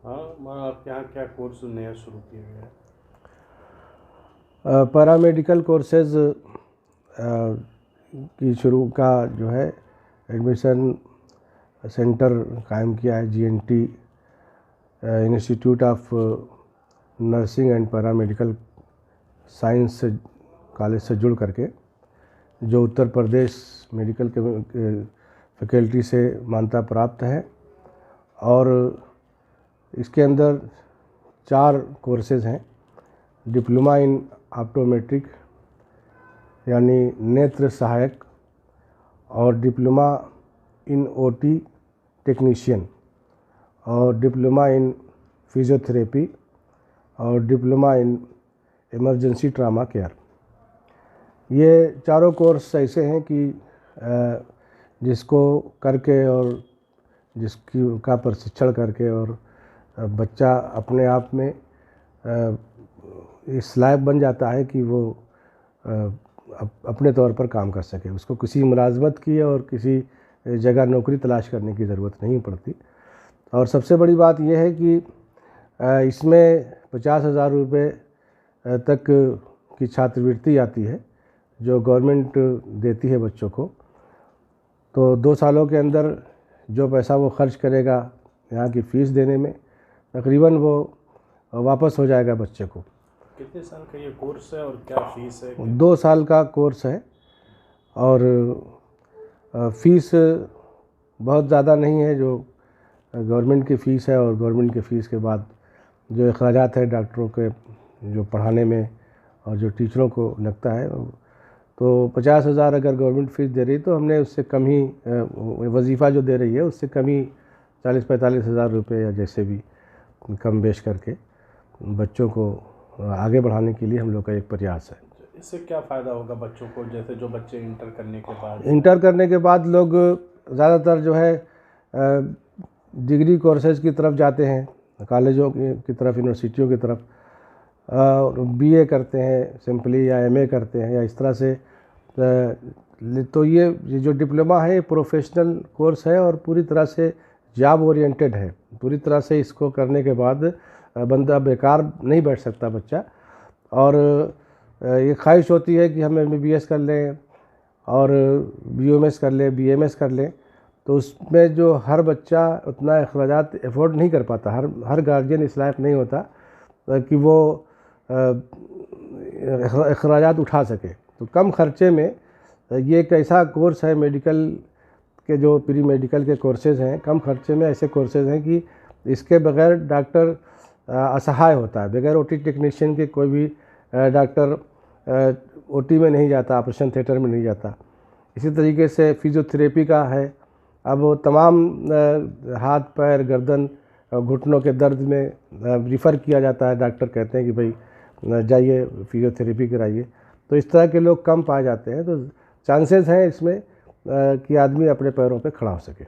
हाँ, आपके यहाँ क्या कोर्स नया शुरू किए हुए हैं? पैरामेडिकल कोर्सेज़ की शुरू का जो है एडमिशन सेंटर कायम किया है GNT institute of nursing and paramedical science college से जुड़ करके, जो उत्तर प्रदेश मेडिकल के फैकल्टी से मान्यता प्राप्त है। और इसके अंदर 4 कोर्सेज़ हैं। डिप्लोमा इन ऑप्टोमेट्रिक यानी नेत्र सहायक, और डिप्लोमा इन ओटी टेक्नीशियन, और डिप्लोमा इन फिजियोथेरेपी, और diploma in emergency trauma care. ये चारों कोर्स ऐसे हैं कि जिसको करके और जिसकी का प्रशिक्षण करके और बच्चा अपने आप में इस लायक बन जाता है कि वो अपने तौर पर काम कर सके। उसको किसी मुलाजमत की और किसी जगह नौकरी तलाश करने की ज़रूरत नहीं पड़ती। और सबसे बड़ी बात यह है कि इसमें 50,000 रुपये तक की छात्रवृत्ति आती है जो गवर्नमेंट देती है बच्चों को। तो 2 सालों के अंदर जो पैसा वो खर्च करेगा यहाँ की फ़ीस देने में, तकरीबन वो वापस हो जाएगा बच्चे को। कितने साल का ये कोर्स है और क्या फ़ीस है? 2 साल का कोर्स है और फ़ीस बहुत ज़्यादा नहीं है। जो गवर्नमेंट की फ़ीस है और गवर्नमेंट की फ़ीस के बाद जो अखराजात है डॉक्टरों के जो पढ़ाने में और जो टीचरों को लगता है, तो 50,000 अगर गवर्नमेंट फ़ीस दे रही है तो हमने उससे कम ही वजीफ़ा जो दे रही है उससे कम ही 40-45,000 रुपये या जैसे भी कम बेश करके बच्चों को आगे बढ़ाने के लिए हम लोग का एक प्रयास है। इससे क्या फ़ायदा होगा बच्चों को? जैसे जो बच्चे इंटर करने के बाद लोग ज़्यादातर जो है डिग्री कोर्सेज़ की तरफ जाते हैं, कॉलेजों की तरफ, यूनिवर्सिटियों की तरफ, बीए करते हैं सिंपली या एमए करते हैं या इस तरह से। तो ये जो डिप्लोमा है ये प्रोफेशनल कोर्स है और पूरी तरह से जॉब ओरिएंटेड है। पूरी तरह से इसको करने के बाद बंदा बेकार नहीं बैठ सकता बच्चा। और ये ख्वाहिश होती है कि हम एमबीबीएस कर लें और बीओएमएस कर लें, बीएमएस कर लें, तो उसमें जो हर बच्चा उतना अखराजात एफोर्ड नहीं कर पाता। हर गार्जियन इस लायक नहीं होता कि वो अखराजात उठा सके। तो कम खर्चे में ये एक ऐसा कोर्स है, मेडिकल के जो प्री मेडिकल के कोर्सेज़ हैं, कम खर्चे में ऐसे कोर्सेज़ हैं कि इसके बगैर डॉक्टर असहाय होता है। बगैर ओटी टेक्नीशियन के कोई भी डॉक्टर ओटी में नहीं जाता, ऑपरेशन थिएटर में नहीं जाता। इसी तरीके से फिजियोथेरेपी का है। अब वो तमाम हाथ पैर गर्दन घुटनों के दर्द में रिफ़र किया जाता है। डॉक्टर कहते हैं कि भाई जाइए फिजियोथेरेपी कराइए। तो इस तरह के लोग कम पाए जाते हैं। तो चांसेस हैं इसमें कि आदमी अपने पैरों पे खड़ा हो सके।